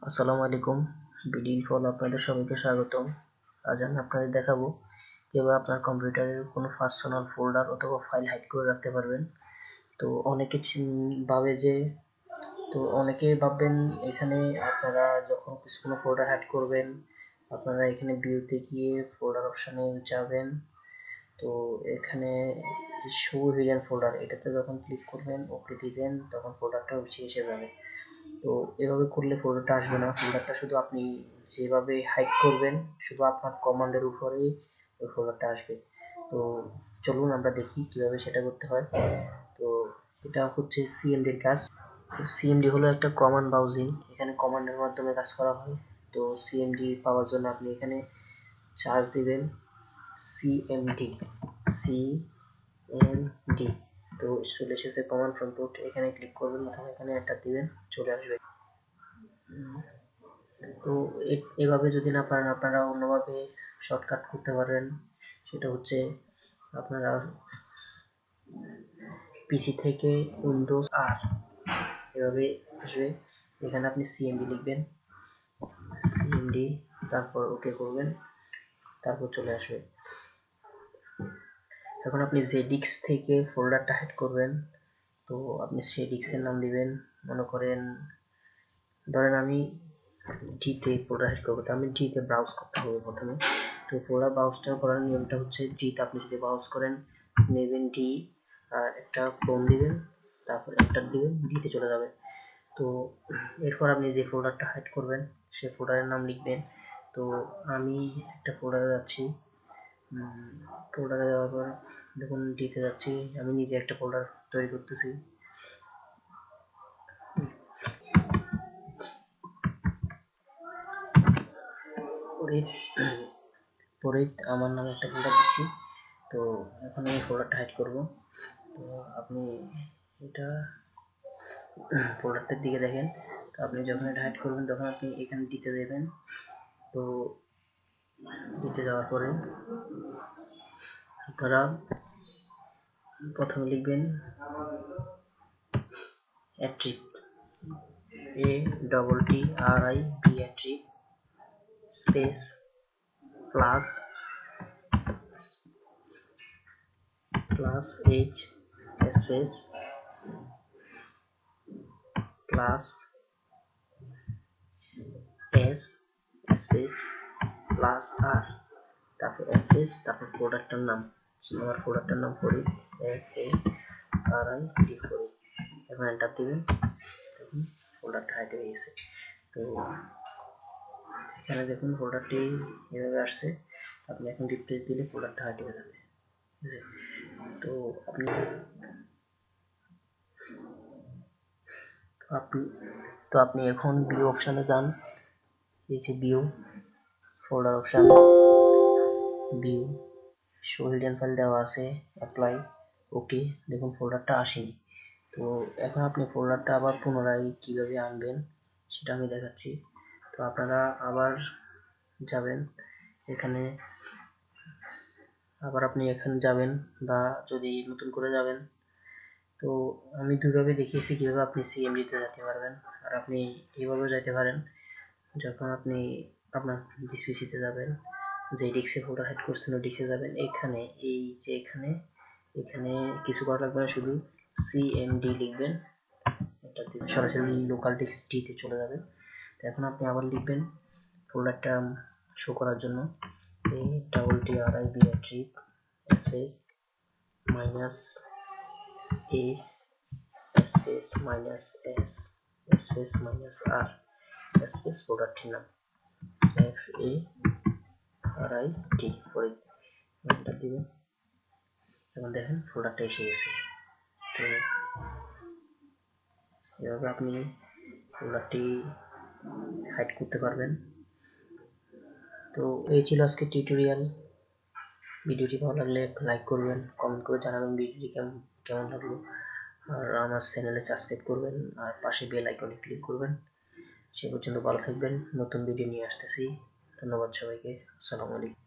আসসালামু আলাইকুম। বিডি ইনফল আপনাদের সবাইকে স্বাগতম। আজ আমি আপনাদের দেখাবো কিভাবে আপনার কম্পিউটারের কোনো পার্সোনাল ফোল্ডার অথবা ফাইল হাইড করে রাখতে পারবেন। তো অনেকে ভাববেন এখানে আপনারা যখন কোনো ফোল্ডার হাইড করবেন, আপনারা এখানে ভিউতে গিয়ে ফোল্ডার অপশানে যাবেন। তো এখানে শো হিডেন ফোল্ডার এটাতে যখন ক্লিক করবেন, ওকে দিবেন, তখন ফোল্ডারটা উঠে এসে যাবে। তো এভাবে করলে ফোল্ডারটা আসবে না। ফোল্ডারটা শুধু আপনি যেভাবে হাইড করবেন, শুধু আপনার কমান্ডের উপরেই ওই ফোল্ডারটা আসবে। তো চলুন আমরা দেখি কিভাবে সেটা করতে হয়। তো এটা হচ্ছে সিএমডির কাজ। তো সিএমডি হলো একটা কমান্ড ব্রাউজিং, এখানে কমান্ডের মাধ্যমে কাজ করা হয়। তো সিএমডি পাওয়ার জন্য আপনি এখানে চার্জ দিবেন সিএমডি সিএমডি। তো চলে এসেছে কমান্ড প্রম্পট, এখানে ক্লিক করবেন অথবা এখানে এন্টার দিবেন, চলে আসবে। তো এভাবে যদি না পারেন, আপনারা অন্যভাবে শর্টকাট করতে পারেন। সেটা হচ্ছে আপনারা পিসি থেকে উইন্ডোজ আর এভাবে আসবে, এখানে আপনি সিএমডি লিখবেন, সিএমডি, তারপর ওকে করবেন, তারপর চলে আসবে। এখন আপনি যে ডিস্ক থেকে ফোল্ডারটা হাইড করবেন, তো আপনি সেই ডিস্কের নাম দিবেন। মনে করেন, ধরেন আমি ডিতে ফোল্ডার হাইড করবো, তো আমি ডিতে ব্রাউজ করতে হবে প্রথমে। তো ফোল্ডার ব্রাউজটা করার নিয়মটা হচ্ছে, ডিতে আপনি যদি ব্রাউজ করেন, নেবেন ডি আর একটা ক্রোম দিবেন, তারপর এন্টার দিবেন, ডিতে চলে যাবে। তো এরপর আপনি যে ফোল্ডারটা হাইড করবেন সেই ফোল্ডারের নাম লিখবেন। তো আমি একটা ফোল্ডারে যাচ্ছি, ফোল্ডারে যাওয়ার পর দেখুন ডিতে যাচ্ছি, আমি নিজে একটা ফোল্ডার তৈরি করতেছি। পরে আমার নামে একটা ফোল্ডার দিচ্ছি। তো এখন আমি ফোল্ডারটা হাইড করব। তো আপনি এটা ফোল্ডারটার দিকে দেখেন। তো আপনি যখন এটা হাইড করবেন তখন আপনি এখানে দিতে দেবেন। তো দিতে যাওয়ার পরে আপনারা প্রথমে লিখবেন অ্যাট্রিক, ATTRIB attrib space plus H space plus S space plus R, তারপর স্পেস, তারপর ফোল্ডারটার নাম, আমার ফোল্ডারটার নাম করি FARID করি। এখন এন্টার দিবেন, দেখুন ফোল্ডারটা হাইড হয়ে গেছে। তো এখানে দেখুন ফোল্ডারটি এভাবে আসছে। আপনি এখন রিফ্রেশ দিলে ফোল্ডারটা হাইড হয়ে যাবে। ঠিক আছে? তো আপনি এখন ভিউ অপশানে যান, এই যে view folder option, view show hidden file দেওয়া আছে, অ্যাপ্লাই, ওকে। দেখুন ফোল্ডারটা আসেনি। তো এখন আপনি ফোল্ডারটা আবার পুনরায় কিভাবে আনবেন সেটা আমি দেখাচ্ছি। তো আপনারা আবার যাবেন এখানে, যাবেন, বা যদি নতুন করে যাবেন, তো আমি দুইভাবে দেখিয়েছি কিভাবে আপনি সিএমডিতে যেতে পারবেন। আর আপনি এইভাবেও যেতে পারেন, যখন আপনি আপনার ডিসপিসিতে যাবেন, যে ডিস্কে ফোল্ডার হাইড করছেন ওই ডিস্কে যাবেন, এখানে এই যে এখানে কিছু করা লাগবে না, শুধু সিএমডি লিখবেন, এটা সরাসরি লোকাল ডিস্ক ডিতে চলে যাবে। তো এখন আপনি আবার লিখবেন ফোল্ডারটা শো করার জন্য ATTRIB attrib space minus S space minus S space minus R space ফোল্ডারটির নাম FARID করে এন্টার দিবেন। এখন দেখেন ফোল্ডারটা এসে গেছে। তো এভাবে আপনি ফোল্ডারটি হাইড করতে পারবেন। তো এই ছিল আজকের টিউটোরিয়াল। ভিডিওটি ভালো লাগলে লাইক করবেন, কমেন্ট করে জানাবেন ভিডিওটি কেমন লাগলো, আর আমার চ্যানেলে সাবস্ক্রাইব করবেন, আর পাশে বেল আইকনে ক্লিক করবেন। সে পর্যন্ত ভালো থাকবেন, নতুন ভিডিও নিয়ে আসতেছি। ধন্যবাদ সবাইকে। আসসালামু আলাইকুম।